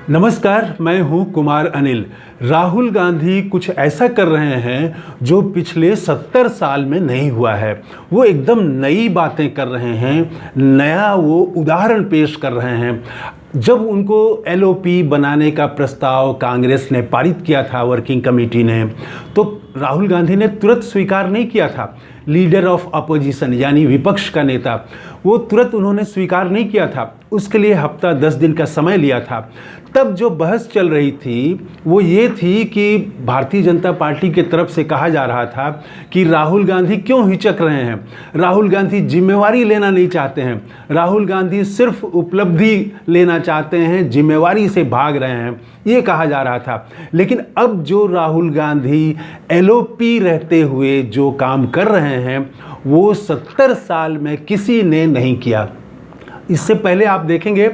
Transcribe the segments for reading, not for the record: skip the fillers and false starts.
नमस्कार, मैं हूं कुमार अनिल। राहुल गांधी कुछ ऐसा कर रहे हैं जो पिछले 70 साल में नहीं हुआ है। वो एकदम नई बातें कर रहे हैं, नया वो उदाहरण पेश कर रहे हैं। जब उनको एलओपी बनाने का प्रस्ताव कांग्रेस ने पारित किया था, वर्किंग कमेटी ने, तो राहुल गांधी ने तुरंत स्वीकार नहीं किया था। लीडर ऑफ अपोजिशन यानी विपक्ष का नेता, वो तुरंत उन्होंने स्वीकार नहीं किया था। उसके लिए हफ्ता 10 दिन का समय लिया था। तब जो बहस चल रही थी वो ये थी कि भारतीय जनता पार्टी की तरफ से कहा जा रहा था कि राहुल गांधी क्यों हिचक रहे हैं, राहुल गांधी जिम्मेवारी लेना नहीं चाहते हैं, राहुल गांधी सिर्फ उपलब्धि लेना चाहते हैं, जिम्मेवारी से भाग रहे हैं, ये कहा जा रहा था। लेकिन अब जो राहुल गांधी एलओपी रहते हुए जो काम कर रहे हैं वो 70 साल में किसी ने नहीं किया। इससे पहले आप देखेंगे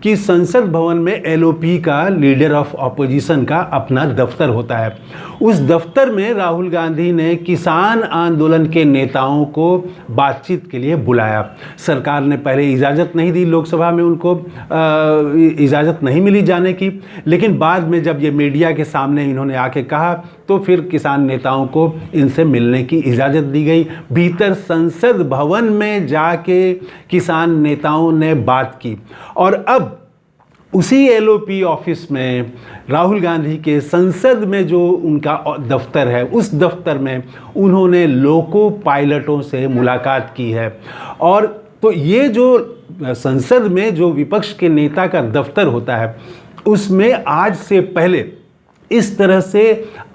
कि संसद भवन में एलओपी का, लीडर ऑफ ऑपोजिशन का अपना दफ्तर होता है। उस दफ्तर में राहुल गांधी ने किसान आंदोलन के नेताओं को बातचीत के लिए बुलाया। सरकार ने पहले इजाज़त नहीं दी, लोकसभा में उनको इजाज़त नहीं मिली जाने की, लेकिन बाद में जब ये मीडिया के सामने इन्होंने आके कहा तो फिर किसान नेताओं को इनसे मिलने की इजाज़त दी गई। भीतर संसद भवन में जाके किसान नेताओं ने बात की और अब उसी एलओपी ऑफिस में, राहुल गांधी के संसद में जो उनका दफ्तर है, उस दफ्तर में उन्होंने लोको पायलटों से मुलाकात की है। और तो ये जो संसद में जो विपक्ष के नेता का दफ्तर होता है उसमें आज से पहले इस तरह से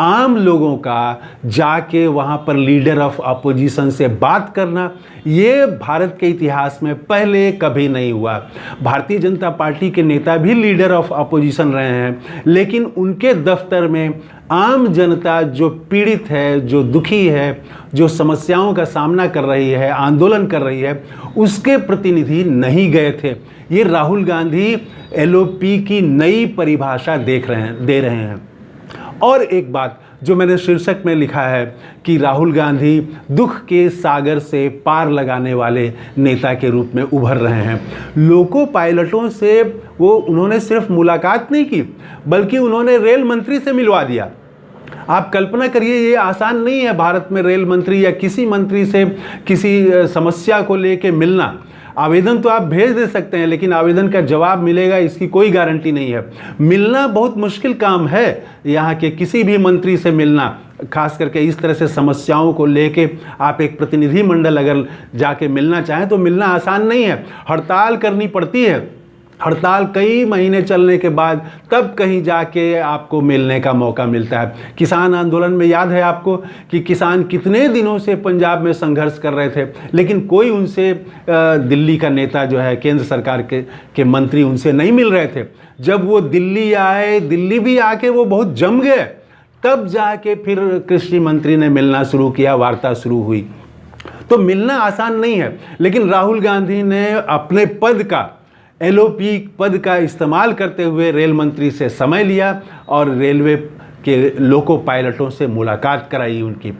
आम लोगों का जाके वहाँ पर लीडर ऑफ अपोजिशन से बात करना, ये भारत के इतिहास में पहले कभी नहीं हुआ। भारतीय जनता पार्टी के नेता भी लीडर ऑफ अपोजिशन रहे हैं, लेकिन उनके दफ्तर में आम जनता जो पीड़ित है, जो दुखी है, जो समस्याओं का सामना कर रही है, आंदोलन कर रही है, उसके प्रतिनिधि नहीं गए थे। ये राहुल गांधी एलओपी की नई परिभाषा दे रहे हैं। और एक बात जो मैंने शीर्षक में लिखा है कि राहुल गांधी दुख के सागर से पार लगाने वाले नेता के रूप में उभर रहे हैं। लोको पायलटों से उन्होंने सिर्फ मुलाकात नहीं की, बल्कि उन्होंने रेल मंत्री से मिलवा दिया। आप कल्पना करिए, ये आसान नहीं है भारत में रेल मंत्री या किसी मंत्री से किसी समस्या को लेके मिलना। आवेदन तो आप भेज दे सकते हैं, लेकिन आवेदन का जवाब मिलेगा इसकी कोई गारंटी नहीं है। मिलना बहुत मुश्किल काम है, यहाँ के किसी भी मंत्री से मिलना, खास करके इस तरह से समस्याओं को लेके आप एक प्रतिनिधि मंडल अगर जाके मिलना चाहें तो मिलना आसान नहीं है। हड़ताल करनी पड़ती है, हड़ताल कई महीने चलने के बाद तब कहीं जाके आपको मिलने का मौका मिलता है। किसान आंदोलन में याद है आपको कि किसान कितने दिनों से पंजाब में संघर्ष कर रहे थे, लेकिन कोई उनसे, दिल्ली का नेता जो है, केंद्र सरकार के मंत्री उनसे नहीं मिल रहे थे। जब वो दिल्ली आए, दिल्ली भी आके वो बहुत जम गए, तब जाके फिर कृषि मंत्री ने मिलना शुरू किया, वार्ता शुरू हुई। तो मिलना आसान नहीं है, लेकिन राहुल गांधी ने अपने पद का, एलओपी पद का इस्तेमाल करते हुए रेल मंत्री से समय लिया और रेलवे के लोको पायलटों से मुलाकात कराई उनकी।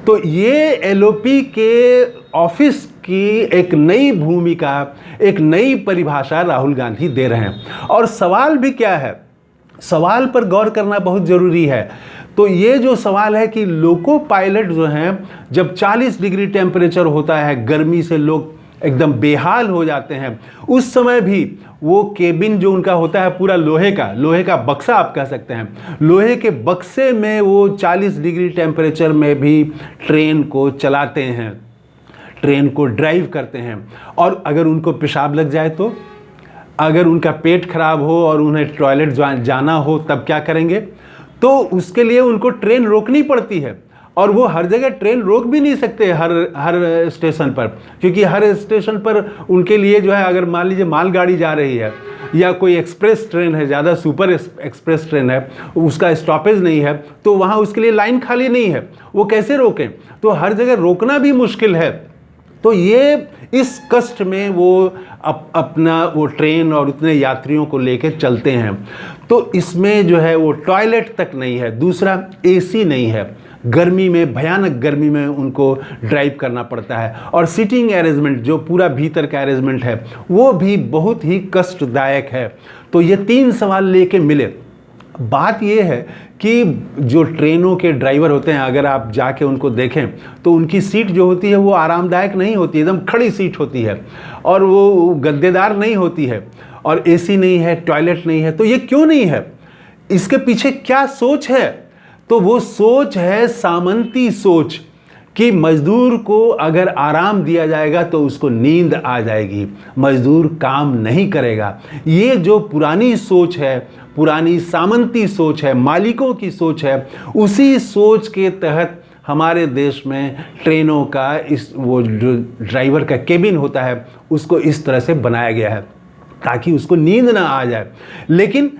तो ये एलओपी के ऑफिस की एक नई भूमिका, एक नई परिभाषा राहुल गांधी दे रहे हैं। और सवाल भी क्या है, सवाल पर गौर करना बहुत ज़रूरी है। तो ये जो सवाल है कि लोको पायलट जो हैं, जब 40 डिग्री टेम्परेचर होता है, गर्मी से लोग एकदम बेहाल हो जाते हैं, उस समय भी वो केबिन जो उनका होता है पूरा लोहे का बक्सा आप कह सकते हैं, लोहे के बक्से में वो 40 डिग्री टेम्परेचर में भी ट्रेन को चलाते हैं, ट्रेन को ड्राइव करते हैं। और अगर उनको पेशाब लग जाए तो, अगर उनका पेट खराब हो और उन्हें टॉयलेट जाना हो तब क्या करेंगे? तो उसके लिए उनको ट्रेन रोकनी पड़ती है। और वो हर जगह ट्रेन रोक भी नहीं सकते हर स्टेशन पर, क्योंकि हर स्टेशन पर उनके लिए जो है, अगर मान लीजिए मालगाड़ी जा रही है या कोई एक्सप्रेस ट्रेन है, ज़्यादा सुपर एक्सप्रेस ट्रेन है, उसका स्टॉपेज नहीं है, तो वहाँ उसके लिए लाइन खाली नहीं है, वो कैसे रोकें? तो हर जगह रोकना भी मुश्किल है। तो ये इस कष्ट में वो अपना वो ट्रेन और उतने यात्रियों को लेकर चलते हैं। तो इसमें जो है वो टॉयलेट तक नहीं है, दूसरा एसी नहीं है। गर्मी में, भयानक गर्मी में उनको ड्राइव करना पड़ता है। और सीटिंग अरेंजमेंट, जो पूरा भीतर का अरेंजमेंट है, वो भी बहुत ही कष्टदायक है। तो ये 3 सवाल लेके मिले। बात ये है कि जो ट्रेनों के ड्राइवर होते हैं, अगर आप जाके उनको देखें तो उनकी सीट जो होती है वो आरामदायक नहीं होती, एकदम खड़ी सीट होती है और वो गद्देदार नहीं होती है, और एसी नहीं है, टॉयलेट नहीं है। तो ये क्यों नहीं है? इसके पीछे क्या सोच है? तो वो सोच है सामंती सोच कि मजदूर को अगर आराम दिया जाएगा तो उसको नींद आ जाएगी, मजदूर काम नहीं करेगा। ये जो पुरानी सोच है, पुरानी सामंती सोच है, मालिकों की सोच है, उसी सोच के तहत हमारे देश में ट्रेनों का वो जो ड्राइवर का केबिन होता है उसको इस तरह से बनाया गया है ताकि उसको नींद ना आ जाए। लेकिन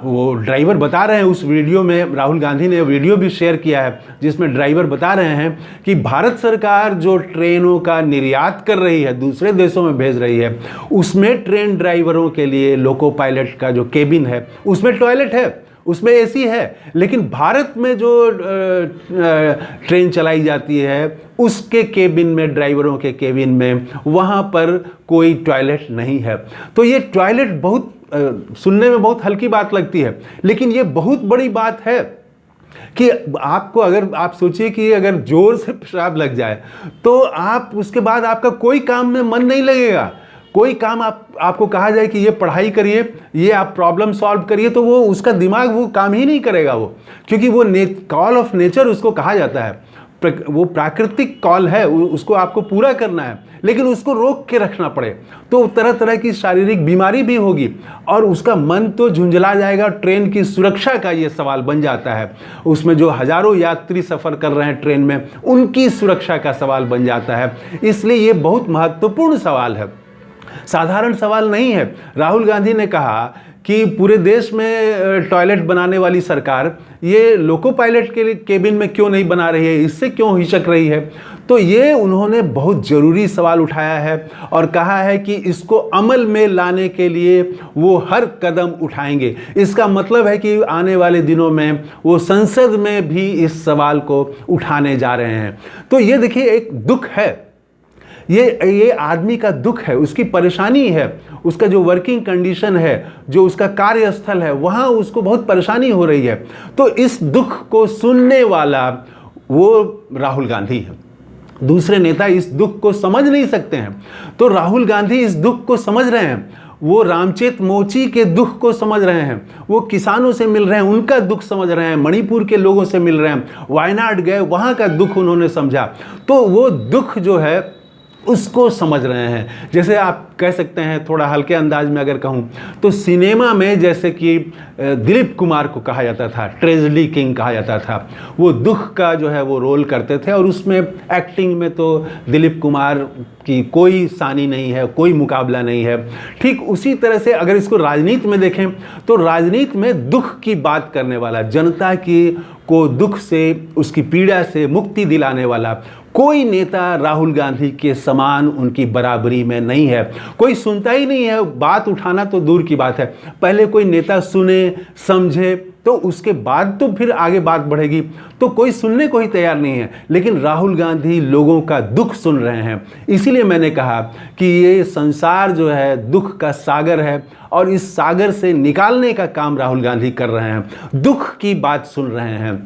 वो ड्राइवर बता रहे हैं, उस वीडियो में राहुल गांधी ने वीडियो भी शेयर किया है जिसमें ड्राइवर बता रहे हैं कि भारत सरकार जो ट्रेनों का निर्यात कर रही है, दूसरे देशों में भेज रही है, उसमें ट्रेन ड्राइवरों के लिए लोको पायलट का जो केबिन है उसमें टॉयलेट है, उसमें एसी है। लेकिन भारत में जो ट्रेन चलाई जाती है उसके केबिन में, ड्राइवरों के केबिन में, वहाँ पर कोई टॉयलेट नहीं है। तो ये टॉयलेट बहुत सुनने में बहुत हल्की बात लगती है, लेकिन ये बहुत बड़ी बात है कि आपको, अगर आप सोचिए कि अगर जोर से पेशाब लग जाए तो आप उसके बाद आपका कोई काम में मन नहीं लगेगा। कोई काम आपको कहा जाए कि ये पढ़ाई करिए, ये आप प्रॉब्लम सॉल्व करिए, तो वो उसका दिमाग वो काम ही नहीं करेगा वो, क्योंकि वो कॉल ऑफ नेचर उसको कहा जाता है, वो प्राकृतिक कॉल है, उसको आपको पूरा करना है, लेकिन उसको रोक के रखना पड़े तो तरह तरह की शारीरिक बीमारी भी होगी और उसका मन तो झुंझला जाएगा। ट्रेन की सुरक्षा का ये सवाल बन जाता है, उसमें जो हजारों यात्री सफ़र कर रहे हैं ट्रेन में, उनकी सुरक्षा का सवाल बन जाता है। इसलिए ये बहुत महत्वपूर्ण सवाल है, साधारण सवाल नहीं है। राहुल गांधी ने कहा कि पूरे देश में टॉयलेट बनाने वाली सरकार ये लोको पायलट के लिए केबिन में क्यों नहीं बना रही है, इससे क्यों हिचक रही है। तो ये उन्होंने बहुत ज़रूरी सवाल उठाया है और कहा है कि इसको अमल में लाने के लिए वो हर कदम उठाएंगे। इसका मतलब है कि आने वाले दिनों में वो संसद में भी इस सवाल को उठाने जा रहे हैं। तो ये देखिए, एक दुख है, ये आदमी का दुख है, उसकी परेशानी है, उसका जो वर्किंग कंडीशन है, जो उसका कार्यस्थल है, वहाँ उसको बहुत परेशानी हो रही है। तो इस दुख को सुनने वाला वो राहुल गांधी है। दूसरे नेता इस दुख को समझ नहीं सकते हैं, तो राहुल गांधी इस दुख को समझ रहे हैं। वो रामचेत मोची के दुख को समझ रहे हैं, वो किसानों से मिल रहे हैं, उनका दुख समझ रहे हैं, मणिपुर के लोगों से मिल रहे हैं, वायनाड गए, वहाँ का दुख उन्होंने समझा। तो वो दुख जो है उसको समझ रहे हैं। जैसे आप कह सकते हैं, थोड़ा हल्के अंदाज में अगर कहूँ तो सिनेमा में जैसे कि दिलीप कुमार को कहा जाता था ट्रेजेडी किंग कहा जाता था, वो दुख का जो है वो रोल करते थे और उसमें एक्टिंग में तो दिलीप कुमार की कोई सानी नहीं है, कोई मुकाबला नहीं है। ठीक उसी तरह से अगर इसको राजनीति में देखें तो राजनीति में दुख की बात करने वाला, जनता की को दुख से, उसकी पीड़ा से मुक्ति दिलाने वाला कोई नेता राहुल गांधी के समान उनकी बराबरी में नहीं है। कोई सुनता ही नहीं है, बात उठाना तो दूर की बात है, पहले कोई नेता सुने समझे तो उसके बाद तो फिर आगे बात बढ़ेगी। तो कोई सुनने को ही तैयार नहीं है, लेकिन राहुल गांधी लोगों का दुख सुन रहे हैं। इसीलिए मैंने कहा कि ये संसार जो है दुख का सागर है और इस सागर से निकालने का काम राहुल गांधी कर रहे हैं, दुख की बात सुन रहे हैं।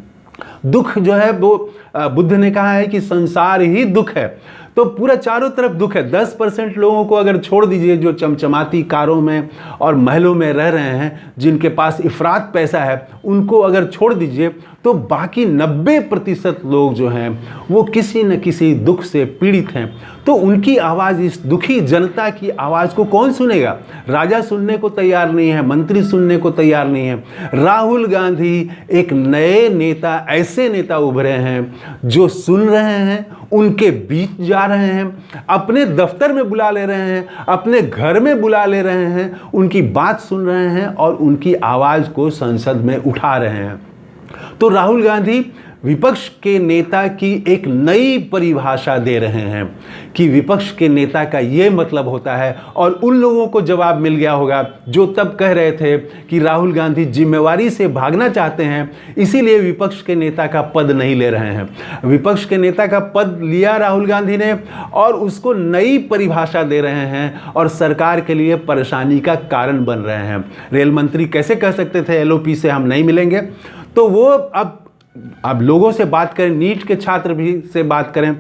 दुख जो है वो बुद्ध ने कहा है कि संसार ही दुख है, तो पूरा चारों तरफ दुख है। 10% लोगों को अगर छोड़ दीजिए जो चमचमाती कारों में और महलों में रह रहे हैं, जिनके पास इफरात पैसा है, उनको अगर छोड़ दीजिए तो बाकी 90% लोग जो हैं वो किसी न किसी दुख से पीड़ित हैं। तो उनकी आवाज़, इस दुखी जनता की आवाज़ को कौन सुनेगा? राजा सुनने को तैयार नहीं है, मंत्री सुनने को तैयार नहीं है। राहुल गांधी एक नए नेता, ऐसे नेता उभरे हैं जो सुन रहे हैं, उनके बीच जा रहे हैं, अपने दफ्तर में बुला ले रहे हैं, अपने घर में बुला ले रहे हैं, उनकी बात सुन रहे हैं और उनकी आवाज़ को संसद में उठा रहे हैं। तो राहुल गांधी विपक्ष के नेता की एक नई परिभाषा दे रहे हैं कि विपक्ष के नेता का ये मतलब होता है। और उन लोगों को जवाब मिल गया होगा जो तब कह रहे थे कि राहुल गांधी जिम्मेवारी से भागना चाहते हैं, इसीलिए विपक्ष के नेता का पद नहीं ले रहे हैं। विपक्ष के नेता का पद लिया राहुल गांधी ने और उसको नई परिभाषा दे रहे हैं और सरकार के लिए परेशानी का कारण बन रहे हैं। रेल मंत्री कैसे कह सकते थे एलओपी से हम नहीं मिलेंगे? तो वो अब लोगों से बात करें, नीट के छात्र भी से बात करें,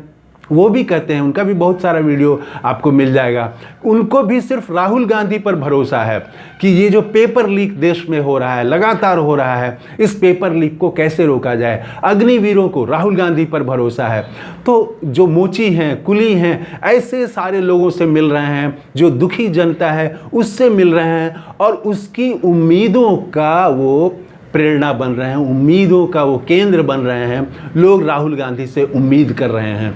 वो भी कहते हैं, उनका भी बहुत सारा वीडियो आपको मिल जाएगा। उनको भी सिर्फ राहुल गांधी पर भरोसा है कि ये जो पेपर लीक देश में हो रहा है, लगातार हो रहा है, इस पेपर लीक को कैसे रोका जाए। अग्निवीरों को राहुल गांधी पर भरोसा है। तो जो मोची हैं, कुली हैं, ऐसे सारे लोगों से मिल रहे हैं, जो दुखी जनता है उससे मिल रहे हैं और उसकी उम्मीदों का वो प्रेरणा बन रहे हैं, उम्मीदों का वो केंद्र बन रहे हैं। लोग राहुल गांधी से उम्मीद कर रहे हैं।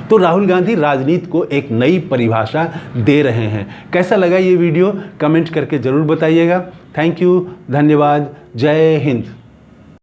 तो राहुल गांधी राजनीति को एक नई परिभाषा दे रहे हैं। कैसा लगा ये वीडियो कमेंट करके ज़रूर बताइएगा। थैंक यू, धन्यवाद, जय हिंद।